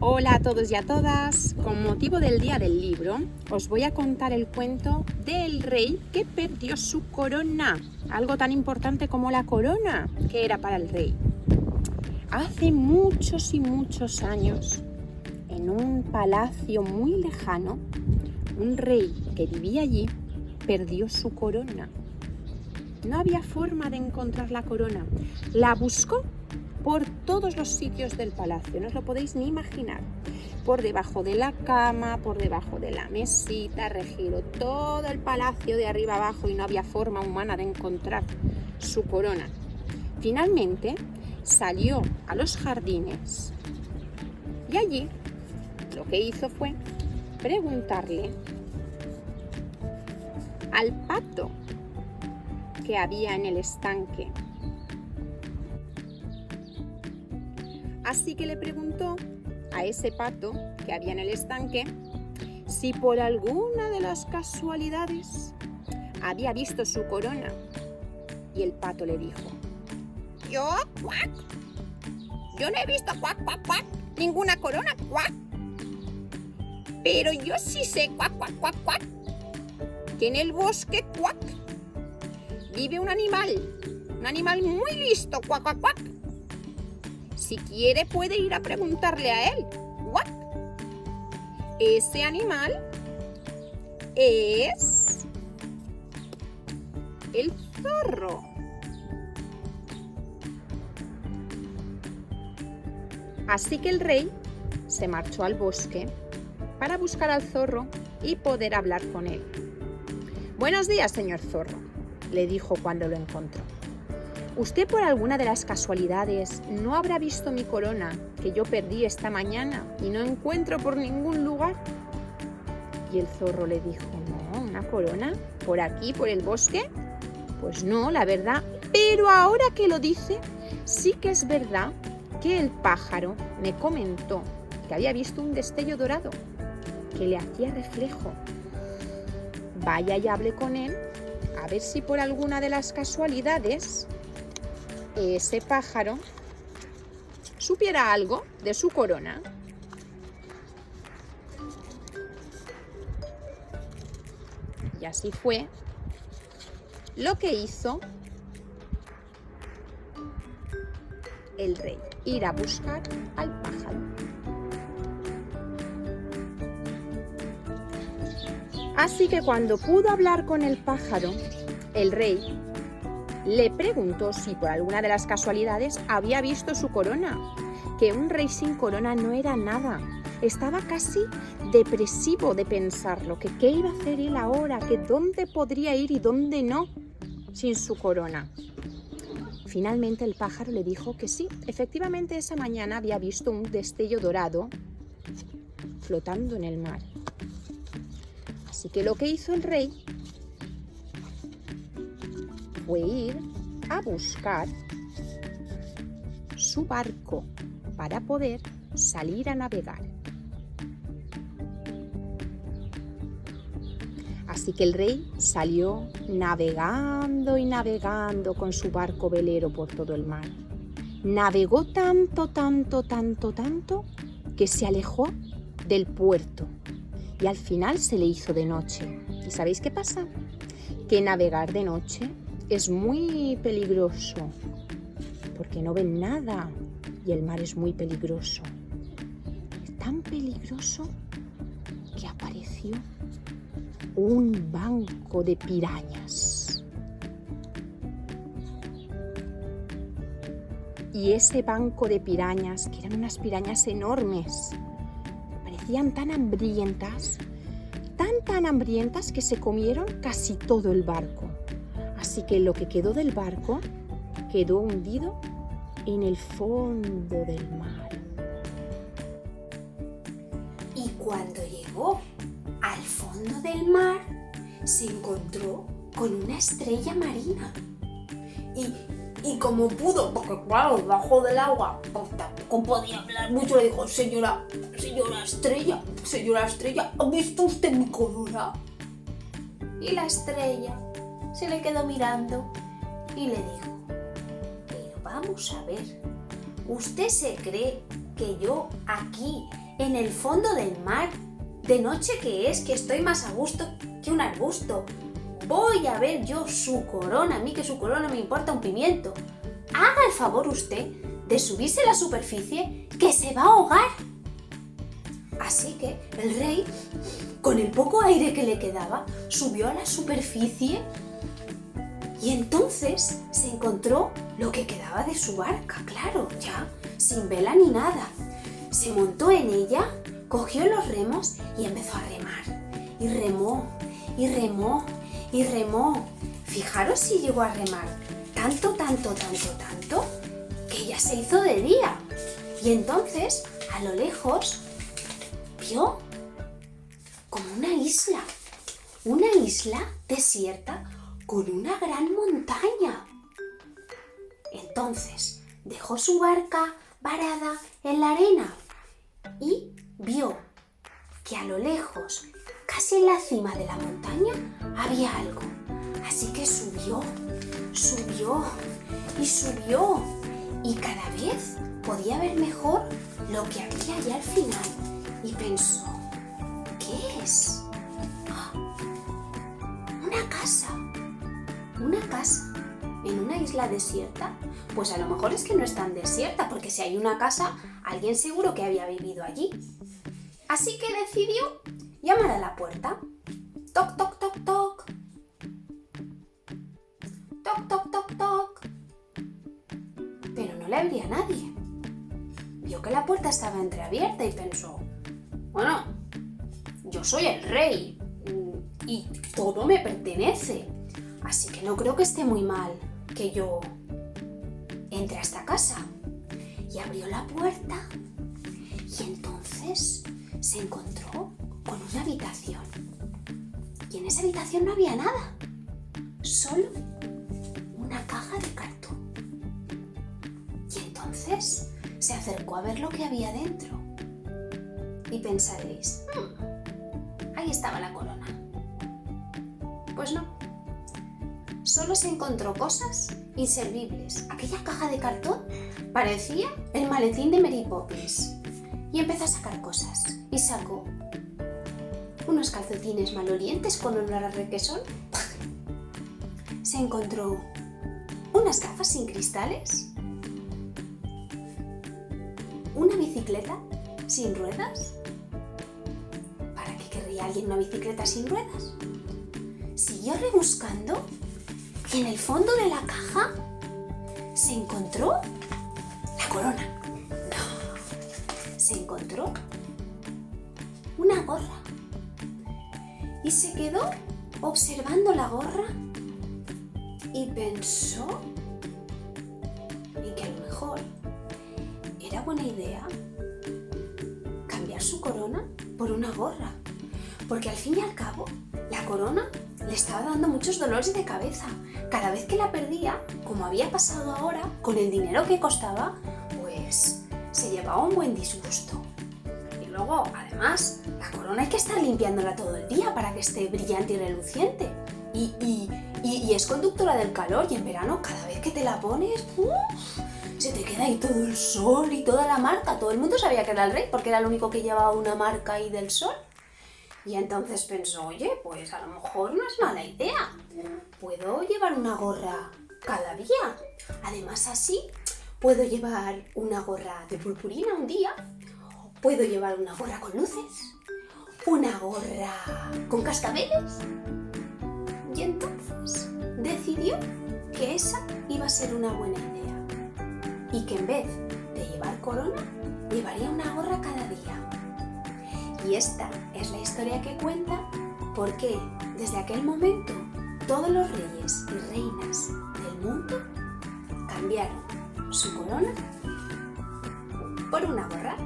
Hola a todos y a todas. Con motivo del Día del Libro, os voy a contar el cuento del rey que perdió su corona. Algo tan importante como la corona, que era para el rey. Hace muchos y muchos años, en un palacio muy lejano, un rey que vivía allí perdió su corona. No había forma de encontrar la corona. La buscó por todos los sitios del palacio, no os lo podéis ni imaginar. Por debajo de la cama, por debajo de la mesita, regiró todo el palacio de arriba abajo y no había forma humana de encontrar su corona. Finalmente salió a los jardines y allí lo que hizo fue preguntarle al pato que había en el estanque. Así que le preguntó a ese pato que había en el estanque si por alguna de las casualidades había visto su corona. Y el pato le dijo: Yo no he visto ninguna corona, pero yo sí sé que en el bosque vive un animal muy listo, Si quiere puede ir a preguntarle a él. Ese animal es el zorro. Así que el rey se marchó al bosque para buscar al zorro y poder hablar con él. Buenos días, señor zorro, le dijo cuando lo encontró. ¿Usted por alguna de las casualidades no habrá visto mi corona que yo perdí esta mañana y no encuentro por ningún lugar? Y el zorro le dijo: No, ¿una corona? ¿Por aquí, por el bosque? Pues no, la verdad, pero ahora que lo dice, sí que es verdad que el pájaro me comentó que había visto un destello dorado que le hacía reflejo. Vaya y hable con él a ver si por alguna de las casualidades ese pájaro supiera algo de su corona. Y así fue lo que hizo el rey, ir a buscar al pájaro. Así que cuando pudo hablar con el pájaro, el rey le preguntó si por alguna de las casualidades había visto su corona, que un rey sin corona no era nada. Estaba casi depresivo de pensarlo, que qué iba a hacer él ahora, que dónde podría ir y dónde no sin su corona. Finalmente el pájaro le dijo que sí, efectivamente esa mañana había visto un destello dorado flotando en el mar. Así que lo que hizo el rey fue ir a buscar su barco para poder salir a navegar. Así que el rey salió navegando y navegando con su barco velero por todo el mar. Navegó tanto que se alejó del puerto y al final se le hizo de noche. ¿Y sabéis qué pasa? Que navegar de noche es muy peligroso porque no ven nada y el mar es muy peligroso. Es tan peligroso que apareció un banco de pirañas. Y ese banco de pirañas, que eran unas pirañas enormes, parecían tan hambrientas que se comieron casi todo el barco. Así que lo que quedó del barco quedó hundido en el fondo del mar. Y cuando llegó al fondo del mar, se encontró con una estrella marina. Y como pudo, porque claro, debajo del agua, pues tampoco podía hablar mucho, le dijo: señora estrella, ¿ha visto usted mi corona? Y la estrella se le quedó mirando y le dijo: pero vamos a ver, ¿usted se cree que yo aquí, en el fondo del mar. De noche que es, que estoy más a gusto que un arbusto. Voy a ver yo su corona, a mí que su corona me importa un pimiento. Haga el favor usted de subirse a la superficie, que se va a ahogar. Así que el rey, con el poco aire que le quedaba, subió a la superficie y entonces se encontró lo que quedaba de su barca, claro, ya, sin vela ni nada. Se montó en ella, cogió los remos y empezó a remar. Y remó, y remó, y remó. Fijaros si llegó a remar tanto, que ya se hizo de día. Y entonces, a lo lejos, vio como una isla desierta con una gran montaña. Entonces, dejó su barca varada en la arena y vio que a lo lejos, casi en la cima de la montaña, había algo. Así que subió y subió, y cada vez podía ver mejor lo que había allá al final. Y pensó, ¿qué es? ¡Ah! Una casa en una isla desierta. Pues a lo mejor es que no es tan desierta, porque si hay una casa, alguien seguro que había vivido allí. Así que decidió llamar a la puerta. Toc, toc, toc, toc. Toc, toc, toc, toc. Pero no le abría nadie. Vio que la puerta estaba entreabierta y pensó, bueno, yo soy el rey y todo me pertenece, así que no creo que esté muy mal que yo entre a esta casa. Y abrió la puerta y entonces se encontró con una habitación. Y en esa habitación no había nada, solo una caja de cartón. Y entonces se acercó a ver lo que había dentro. Y pensaréis, ahí estaba la corona. Pues no, solo se encontró cosas inservibles. Aquella caja de cartón parecía el maletín de Mary Poppins. Y empezó a sacar cosas. Y sacó unos calcetines malolientes con olor a requesón. Se encontró unas gafas sin cristales. Una bicicleta sin ruedas. ¿Para qué querría alguien una bicicleta sin ruedas? Siguió rebuscando y en el fondo de la caja se encontró la corona. No, se encontró una gorra y se quedó observando la gorra y pensó en que a lo mejor era buena idea cambiar su corona por una gorra, porque al fin y al cabo la corona le estaba dando muchos dolores de cabeza. Cada vez que la perdía, como había pasado ahora, con el dinero que costaba, pues se llevaba un buen disgusto. Y luego, además, la corona hay que estar limpiándola todo el día para que esté brillante y reluciente. Y es conductora del calor, y en verano, cada vez que te la pones, se te queda ahí todo el sol y toda la marca. Todo el mundo sabía que era el rey, porque era el único que llevaba una marca ahí del sol. Y entonces pensó, oye, pues a lo mejor no es mala idea. Puedo llevar una gorra cada día. Además así, puedo llevar una gorra de purpurina un día. Puedo llevar una gorra con luces. Una gorra con cascabeles. Y entonces decidió que esa iba a ser una buena idea. Y que en vez de llevar corona, llevaría una gorra cada día. Y esta es la historia que cuenta por qué desde aquel momento todos los reyes y reinas del mundo cambiaron su corona por una gorra.